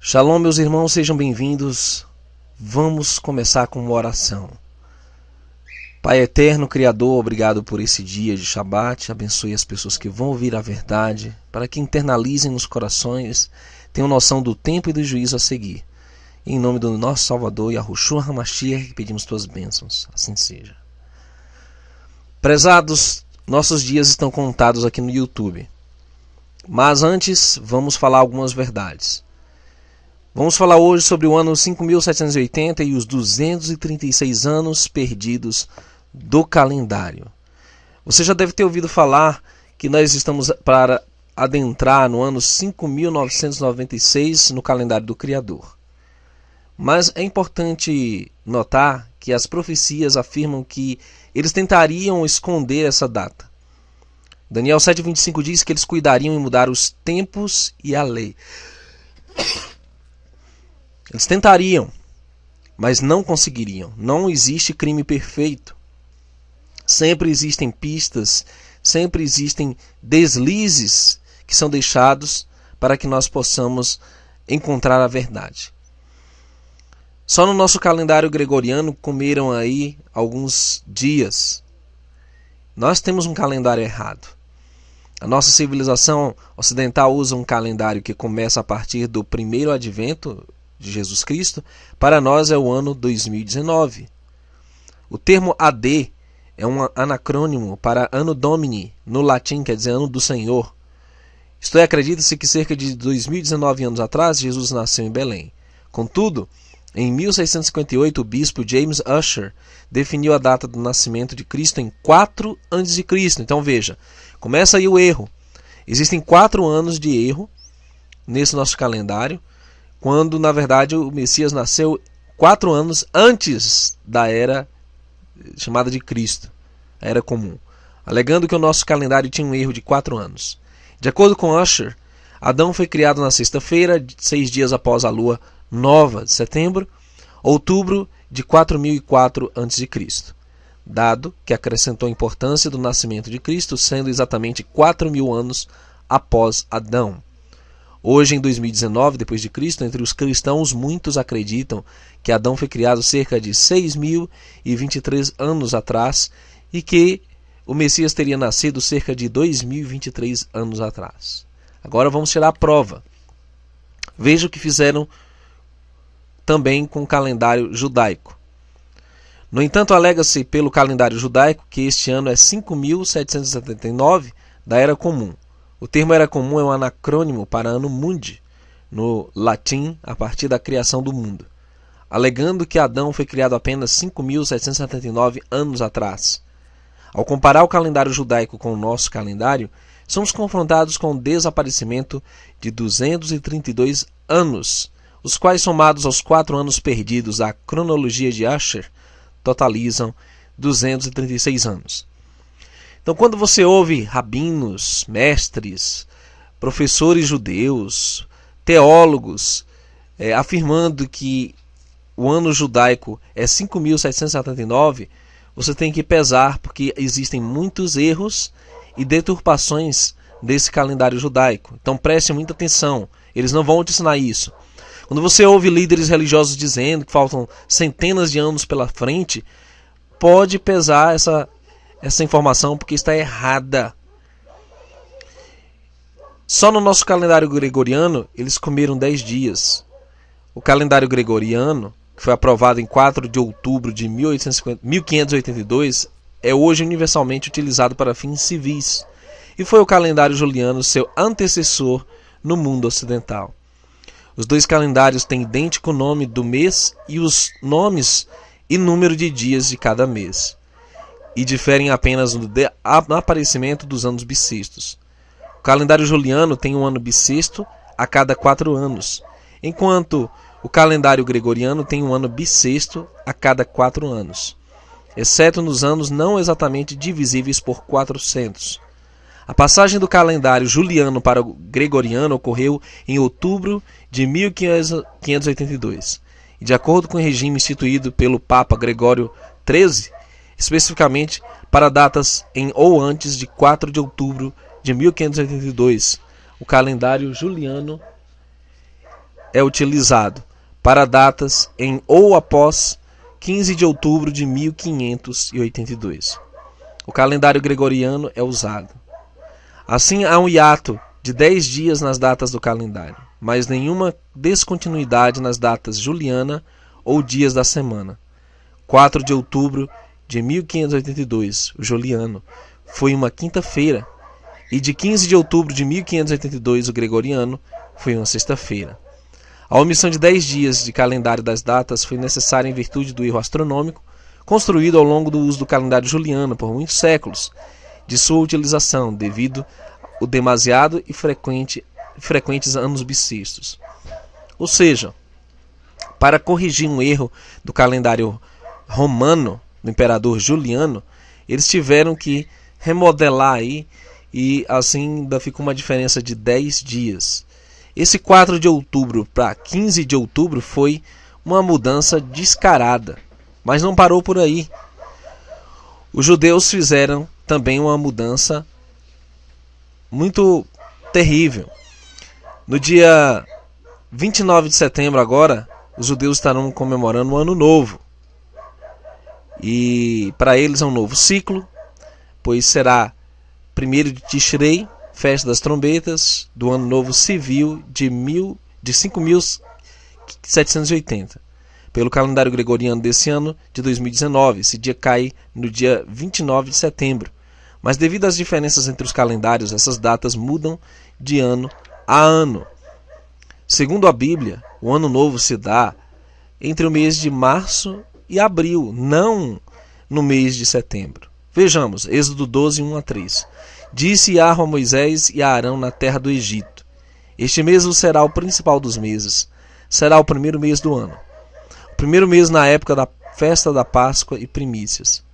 Shalom, meus irmãos, sejam bem-vindos. Vamos começar com uma oração. Pai eterno, Criador, obrigado por esse dia de Shabat. Abençoe as pessoas que vão ouvir a verdade, para que internalizem nos corações, tenham noção do tempo e do juízo a seguir. Em nome do nosso Salvador, Yahushua HaMashiach, pedimos tuas bênçãos. Assim seja. Prezados, nossos dias estão contados aqui no YouTube. Mas antes, vamos falar algumas verdades. Vamos falar hoje sobre o ano 5780 e os 236 anos perdidos do calendário. Você já deve ter ouvido falar que nós estamos para adentrar no ano 5996 no calendário do Criador. Mas é importante notar que as profecias afirmam que eles tentariam esconder essa data. Daniel 7,25 diz que eles cuidariam em mudar os tempos e a lei. Eles tentariam, mas não conseguiriam. Não existe crime perfeito. Sempre existem pistas, sempre existem deslizes que são deixados para que nós possamos encontrar a verdade. Só no nosso calendário gregoriano comeram aí alguns dias. Nós temos um calendário errado. A nossa civilização ocidental usa um calendário que começa a partir do primeiro advento de Jesus Cristo. Para nós é o ano 2019. O termo AD é um anacrônimo para Anno Domini, no latim quer dizer ano do Senhor. Isto é, acredita-se que cerca de 2019 anos atrás Jesus nasceu em Belém. Contudo, em 1658 o bispo James Ussher definiu a data do nascimento de Cristo em 4 a.C. Então veja, começa aí o erro. Existem 4 anos de erro nesse nosso calendário, quando na verdade o Messias nasceu 4 anos antes da era chamada de Cristo, a era comum, alegando que o nosso calendário tinha um erro de 4 anos. De acordo com Ussher, Adão foi criado na sexta-feira, 6 dias após a lua nova de setembro, outubro de 4004 a.C., dado que acrescentou a importância do nascimento de Cristo, sendo exatamente 4.000 anos após Adão. Hoje, em 2019, depois de Cristo, entre os cristãos, muitos acreditam que Adão foi criado cerca de 6.023 anos atrás e que o Messias teria nascido cerca de 2.023 anos atrás. Agora vamos tirar a prova. Veja o que fizeram também com o calendário judaico. No entanto, alega-se pelo calendário judaico que este ano é 5.779 da Era Comum. O termo Era Comum é um anacrônimo para Anno Mundi, no latim, a partir da criação do mundo, alegando que Adão foi criado apenas 5.779 anos atrás. Ao comparar o calendário judaico com o nosso calendário, somos confrontados com o desaparecimento de 232 anos, os quais, somados aos 4 anos perdidos da cronologia de Ussher, totalizam 236 anos. Então, quando você ouve rabinos, mestres, professores judeus, teólogos, afirmando que o ano judaico é 5.779, você tem que pesar, porque existem muitos erros e deturpações desse calendário judaico. Então, preste muita atenção, eles não vão te ensinar isso. Quando você ouve líderes religiosos dizendo que faltam centenas de anos pela frente, pode pesar essa informação, porque está errada. Só no nosso calendário gregoriano eles comeram 10 dias. O calendário gregoriano, que foi aprovado em 4 de outubro de 1582, é hoje universalmente utilizado para fins civis, e foi o calendário juliano seu antecessor no mundo ocidental. Os dois calendários têm idêntico nome do mês e os nomes e número de dias de cada mês, e diferem apenas no aparecimento dos anos bissextos. O calendário juliano tem um ano bissexto a cada 4 anos, enquanto o calendário gregoriano tem um ano bissexto a cada 4 anos, exceto nos anos não exatamente divisíveis por 400. A passagem do calendário juliano para o gregoriano ocorreu em outubro de 1582, e de acordo com o regime instituído pelo Papa Gregório XIII, especificamente para datas em ou antes de 4 de outubro de 1582. O calendário juliano é utilizado para datas em ou após 15 de outubro de 1582. O calendário gregoriano é usado. Assim, há um hiato de 10 dias nas datas do calendário, mas nenhuma descontinuidade nas datas juliana ou dias da semana. 4 de outubro de 1582, o juliano, foi uma quinta-feira, e de 15 de outubro de 1582, o gregoriano, foi uma sexta-feira. A omissão de 10 dias de calendário das datas foi necessária em virtude do erro astronômico construído ao longo do uso do calendário juliano por muitos séculos de sua utilização, devido ao demasiado e frequentes anos bissextos. Ou seja, para corrigir um erro do calendário romano, do imperador Juliano, eles tiveram que remodelar aí, e assim ainda ficou uma diferença de 10 dias. Esse 4 de outubro para 15 de outubro foi uma mudança descarada, mas não parou por aí. Os judeus fizeram também uma mudança muito terrível. No dia 29 de setembro agora, os judeus estarão comemorando o Ano Novo. E para eles é um novo ciclo, pois será 1º de Tishrei, festa das trombetas, do Ano Novo Civil de 5.780. Pelo calendário gregoriano desse ano de 2019, esse dia cai no dia 29 de setembro. Mas devido às diferenças entre os calendários, essas datas mudam de ano a ano. Segundo a Bíblia, o Ano Novo se dá entre o mês de março e abril, não no mês de setembro. Vejamos, Êxodo 12, 1-3. Disse Yahweh a Moisés e a Arão na terra do Egito: este mês será o principal dos meses, será o primeiro mês do ano. O primeiro mês na época da festa da Páscoa e primícias.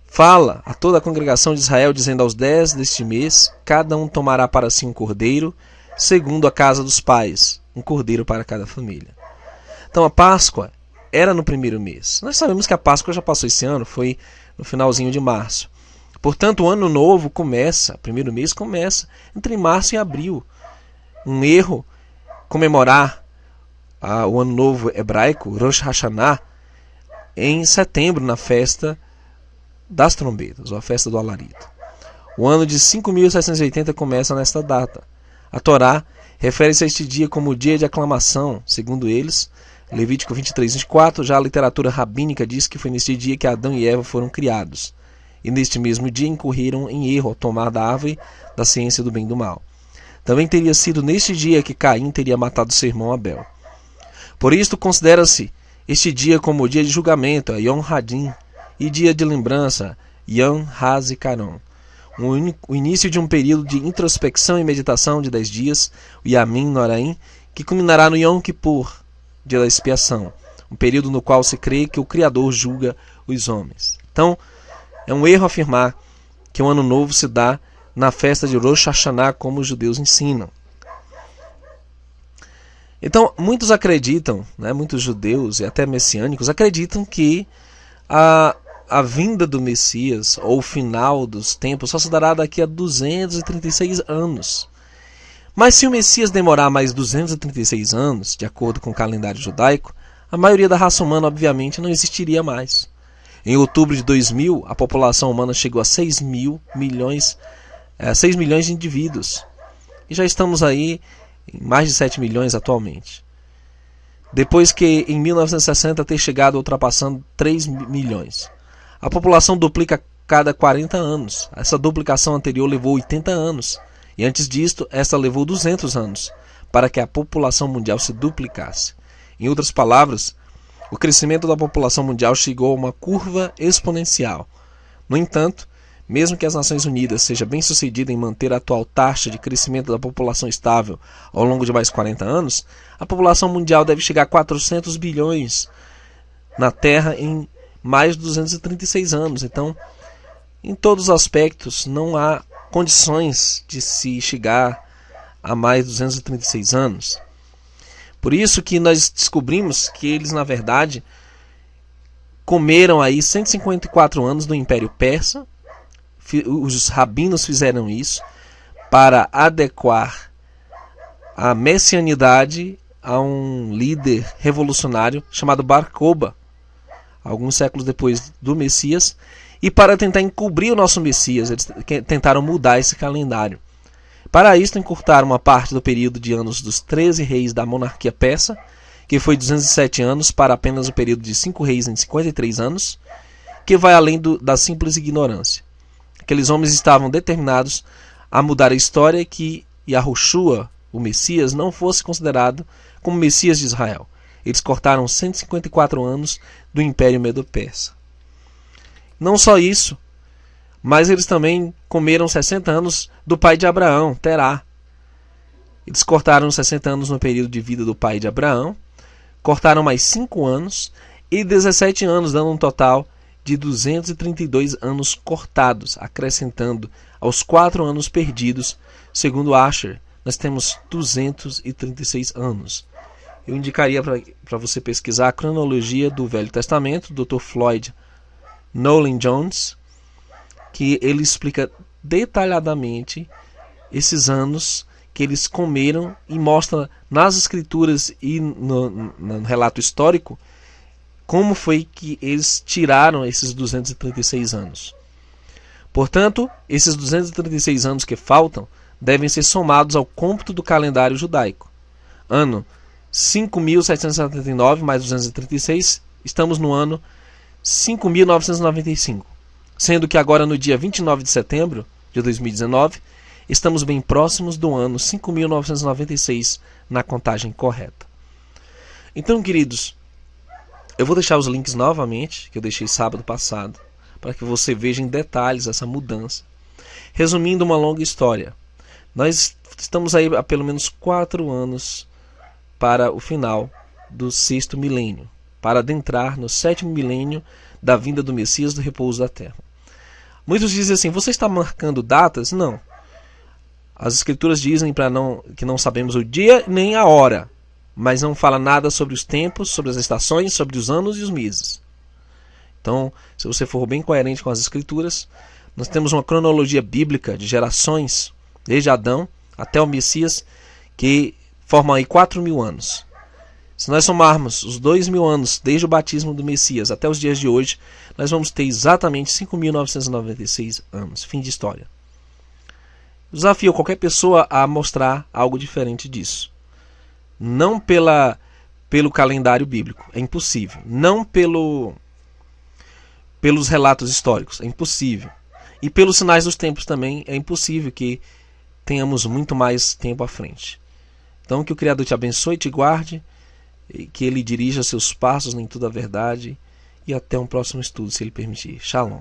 Fala a toda a congregação de Israel, dizendo: aos 10 deste mês, cada um tomará para si um cordeiro, segundo a casa dos pais, um cordeiro para cada família. Então a Páscoa era no primeiro mês. Nós sabemos que a Páscoa já passou esse ano, foi no finalzinho de março. Portanto, o Ano Novo começa, o primeiro mês começa entre março e abril. Um erro comemorar o Ano Novo hebraico, Rosh Hashanah, em setembro, na festa das trombetas, ou a festa do alarido. O ano de 5.780 começa nesta data. A Torá refere-se a este dia como o dia de aclamação, segundo eles, Levítico 23, 24, já a literatura rabínica diz que foi neste dia que Adão e Eva foram criados. E neste mesmo dia incorreram em erro ao tomar da árvore da ciência do bem e do mal. Também teria sido neste dia que Caim teria matado seu irmão Abel. Por isto considera-se este dia como o dia de julgamento, Yom Hadin, e dia de lembrança, Yom HaZikaron. O início de um período de introspecção e meditação de 10 dias, o Yamin Noraim, que culminará no Yom Kippur, dia da expiação, um período no qual se crê que o Criador julga os homens. Então, é um erro afirmar que o Ano Novo se dá na festa de Rosh Hashanah, como os judeus ensinam. Então, muitos acreditam, muitos judeus e até messiânicos acreditam que a vinda do Messias, ou o final dos tempos, só se dará daqui a 236 anos. Mas se o Messias demorar mais 236 anos, de acordo com o calendário judaico, a maioria da raça humana, obviamente, não existiria mais. Em outubro de 2000, a população humana chegou a 6 milhões de indivíduos. E já estamos aí em mais de 7 milhões atualmente. Depois que em 1960 ter chegado ultrapassando 3 milhões. A população duplica a cada 40 anos. Essa duplicação anterior levou 80 anos. E antes disto, esta levou 200 anos para que a população mundial se duplicasse. Em outras palavras, o crescimento da população mundial chegou a uma curva exponencial. No entanto, mesmo que as Nações Unidas seja bem sucedida em manter a atual taxa de crescimento da população estável ao longo de mais 40 anos, a população mundial deve chegar a 400 bilhões na Terra em mais de 236 anos. Então, em todos os aspectos, não há condições de se chegar a mais de 236 anos. Por isso que nós descobrimos que eles, na verdade, comeram aí 154 anos do Império Persa. Os rabinos fizeram isso para adequar a messianidade a um líder revolucionário chamado Bar Kokhba, alguns séculos depois do Messias, e para tentar encobrir o nosso Messias, eles tentaram mudar esse calendário. Para isso, encurtaram uma parte do período de anos dos 13 reis da monarquia persa, que foi 207 anos, para apenas o período de 5 reis em 53 anos, que vai além da simples ignorância. Aqueles homens estavam determinados a mudar a história e que Yahushua, o Messias, não fosse considerado como Messias de Israel. Eles cortaram 154 anos do Império Medo-Persa. Não só isso, mas eles também comeram 60 anos do pai de Abraão, Terá. Eles cortaram 60 anos no período de vida do pai de Abraão, cortaram mais 5 anos e 17 anos, dando um total de 232 anos cortados, acrescentando aos 4 anos perdidos. Segundo Asher, nós temos 236 anos. Eu indicaria para você pesquisar a cronologia do Velho Testamento, Dr. Floyd Nolan Jones, que ele explica detalhadamente esses anos que eles comeram e mostra nas escrituras e no relato histórico como foi que eles tiraram esses 236 anos. Portanto, esses 236 anos que faltam devem ser somados ao cômputo do calendário judaico. Ano 5.779 mais 236, estamos no ano 5.995, sendo que agora no dia 29 de setembro de 2019, estamos bem próximos do ano 5.996 na contagem correta. Então, queridos, eu vou deixar os links novamente, que eu deixei sábado passado, para que você veja em detalhes essa mudança. Resumindo uma longa história, nós estamos aí há pelo menos 4 anos para o final do 6º milênio, para adentrar no 7º milênio da vinda do Messias, do repouso da terra. Muitos dizem assim: você está marcando datas? Não. As escrituras dizem que não sabemos o dia nem a hora, mas não fala nada sobre os tempos, sobre as estações, sobre os anos e os meses. Então, se você for bem coerente com as escrituras, nós temos uma cronologia bíblica de gerações, desde Adão até o Messias, que formam aí 4.000 anos. Se nós somarmos os 2.000 anos desde o batismo do Messias até os dias de hoje, nós vamos ter exatamente 5.996 anos. Fim de história. Desafio qualquer pessoa a mostrar algo diferente disso. Não pelo calendário bíblico, é impossível. Não pelos relatos históricos, é impossível. E pelos sinais dos tempos também, é impossível que tenhamos muito mais tempo à frente. Então, que o Criador te abençoe e te guarde, que Ele dirija seus passos em toda a verdade, e até um próximo estudo, se Ele permitir. Shalom.